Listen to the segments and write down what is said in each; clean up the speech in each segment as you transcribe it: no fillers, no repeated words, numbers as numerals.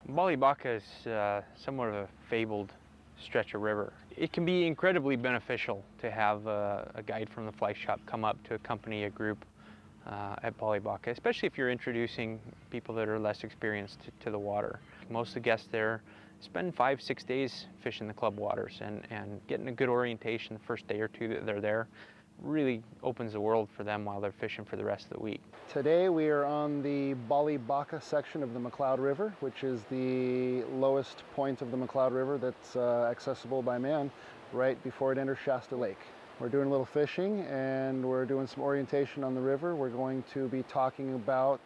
Bollibokka is somewhat of a fabled stretch of river. It can be incredibly beneficial to have a guide from the fly shop come up to accompany a group at Bollibokka, especially if you're introducing people that are less experienced to the water. Most of the guests there spend 5-6 days fishing the club waters, and getting a good orientation the first day or two that they're there really opens the world for them while they're fishing for the rest of the week. Today we are on the Bollibokka section of the McCloud River, which is the lowest point of the McCloud River that's accessible by man right before it enters Shasta Lake. We're doing a little fishing and we're doing some orientation on the river. We're going to be talking about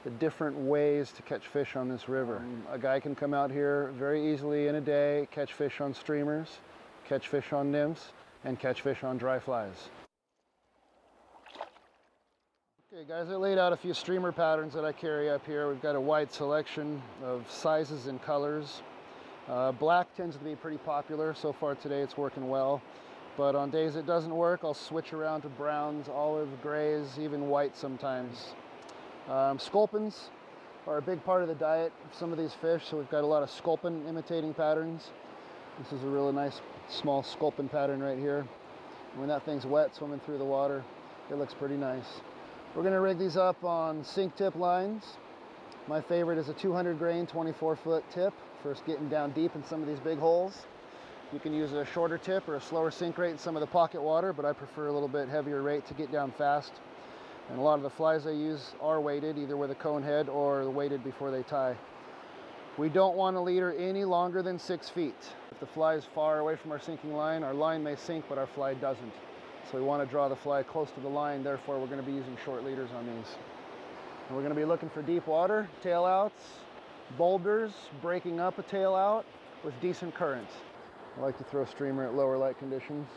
the different ways to catch fish on this river. A guy can come out here very easily in a day, catch fish on streamers, catch fish on nymphs, and catch fish on dry flies. Okay guys, I laid out a few streamer patterns that I carry up here. We've got a wide selection of sizes and colors. Black tends to be pretty popular. So far today it's working well. But on days it doesn't work, I'll switch around to browns, olive, grays, even white sometimes. Sculpins are a big part of the diet of some of these fish, so we've got a lot of sculpin imitating patterns. This is a really nice small sculpin pattern right here. When that thing's wet swimming through the water, it looks pretty nice. We're going to rig these up on sink tip lines. My favorite is a 200 grain 24-foot tip for getting down deep in some of these big holes. You can use a shorter tip or a slower sink rate in some of the pocket water, but I prefer a little bit heavier rate to get down fast. And a lot of the flies I use are weighted, either with a cone head or weighted before they tie. We don't want a leader any longer than 6 feet. If the fly is far away from our sinking line, our line may sink, but our fly doesn't. So we want to draw the fly close to the line, therefore we're going to be using short leaders on these. And we're going to be looking for deep water, tail outs, boulders, breaking up a tail out with decent currents. I like to throw streamer at lower light conditions.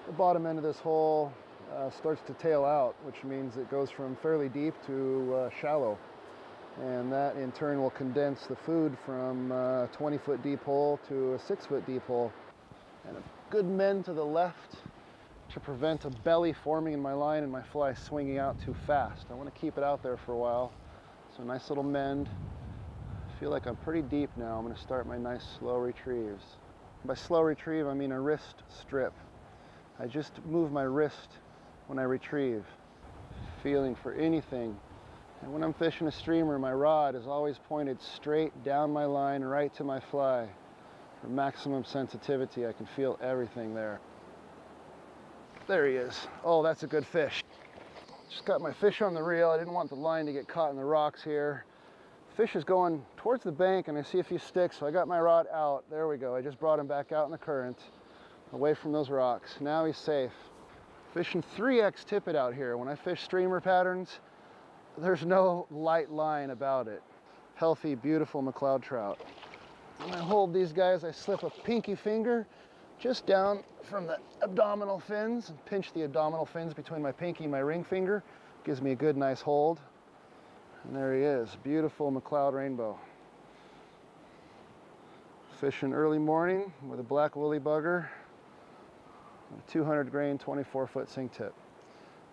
The bottom end of this hole starts to tail out, which means it goes from fairly deep to shallow. And that in turn will condense the food from a 20-foot deep hole to a 6-foot deep hole. And a good mend to the left to prevent a belly forming in my line and my fly swinging out too fast. I want to keep it out there for a while. So a nice little mend. I feel like I'm pretty deep now. I'm going to start my nice slow retrieves. By slow retrieve, I mean a wrist strip. I just move my wrist when I retrieve, feeling for anything. And when I'm fishing a streamer, my rod is always pointed straight down my line, right to my fly. For maximum sensitivity, I can feel everything there. There he is. Oh, that's a good fish. Just got my fish on the reel. I didn't want the line to get caught in the rocks here. Fish is going towards the bank and I see a few sticks, so I got my rod out. There we go. I just brought him back out in the current, away from those rocks. Now he's safe. Fishing 3X tippet out here. When I fish streamer patterns, there's no light line about it. Healthy, beautiful McCloud trout. When I hold these guys, I slip a pinky finger just down from the abdominal fins and pinch the abdominal fins between my pinky and my ring finger. Gives me a good, nice hold. And there he is, beautiful McCloud rainbow. Fishing early morning with a black woolly bugger, a 200 grain 24-foot sink tip.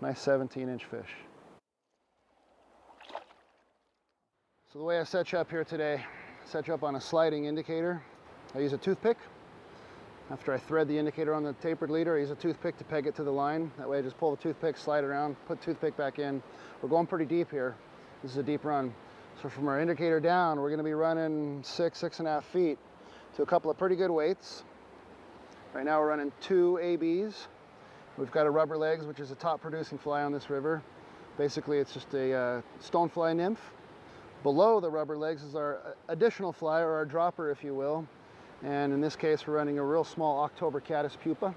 Nice 17-inch fish. So the way I set you up here today, I set you up on a sliding indicator. I use a toothpick. After I thread the indicator on the tapered leader, I use a toothpick to peg it to the line. That way I just pull the toothpick, slide around, put toothpick back in. We're going pretty deep here. This is a deep run. So from our indicator down, we're gonna be running 6.5 feet to a couple of pretty good weights. Right now we're running 2 ABs. We've got a rubber legs, which is a top producing fly on this river. Basically it's just a stonefly nymph. Below the rubber legs is our additional fly, or our dropper if you will. And in this case we're running a real small October caddis pupa.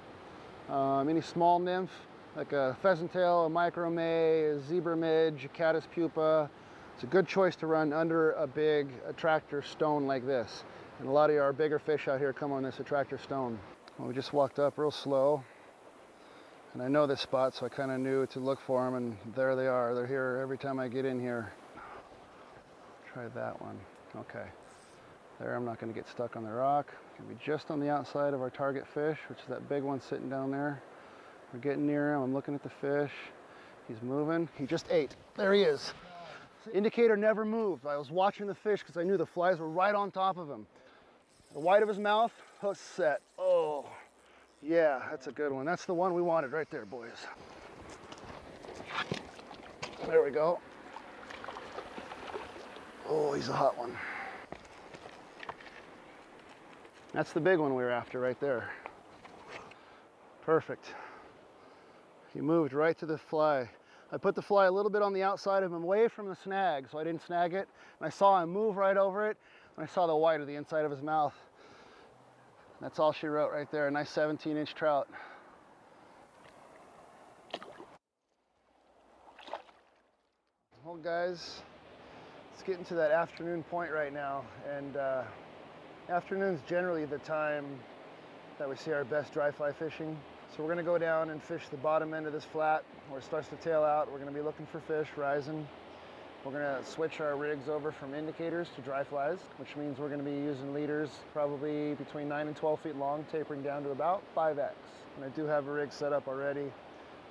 Any small nymph, like a pheasant tail, a micro may, a zebra midge, a caddis pupa. It's a good choice to run under a big attractor stone like this. And a lot of our bigger fish out here come on this attractor stone. Well, we just walked up real slow. And I know this spot, so I kind of knew to look for them, and there they are. They're here every time I get in here. Try that one. Okay. There, I'm not going to get stuck on the rock. Going to be just on the outside of our target fish, which is that big one sitting down there. We're getting near him. I'm looking at the fish. He's moving. He just ate. There he is. Indicator never moved. I was watching the fish because I knew the flies were right on top of him. The white of his mouth, hook set. Oh, yeah, that's a good one. That's the one we wanted right there, boys. There we go. Oh, he's a hot one. That's the big one we were after right there. Perfect. He moved right to the fly. I put the fly a little bit on the outside of him, away from the snag, so I didn't snag it. And I saw him move right over it, and I saw the white of the inside of his mouth. That's all she wrote right there. A nice 17-inch trout. Well, guys, it's getting to that afternoon point right now, and afternoon's generally the time that we see our best dry fly fishing. So we're going to go down and fish the bottom end of this flat where it starts to tail out. We're going to be looking for fish rising. We're going to switch our rigs over from indicators to dry flies, which means we're going to be using leaders probably between 9 and 12 feet long, tapering down to about 5X. And I do have a rig set up already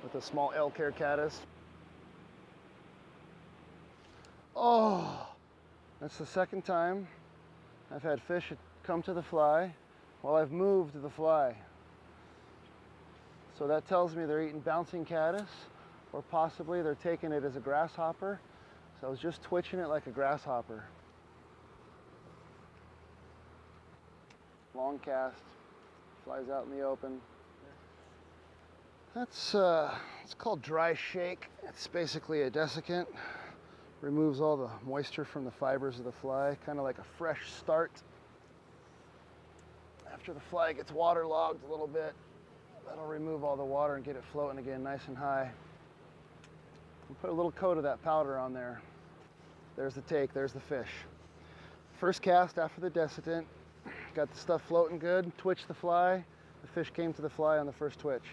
with a small elk hair caddis. Oh, that's the second time I've had fish come to the fly while I've moved the fly. So that tells me they're eating bouncing caddis, or possibly they're taking it as a grasshopper. So I was just twitching it like a grasshopper. Long cast, flies out in the open. That's it's called dry shake. It's basically a desiccant. Removes all the moisture from the fibers of the fly, kind of like a fresh start. After the fly gets waterlogged a little bit, that'll remove all the water and get it floating again nice and high. We'll put a little coat of that powder on there. There's the take, there's the fish. First cast after the desiccant, got the stuff floating good, twitched the fly. The fish came to the fly on the first twitch.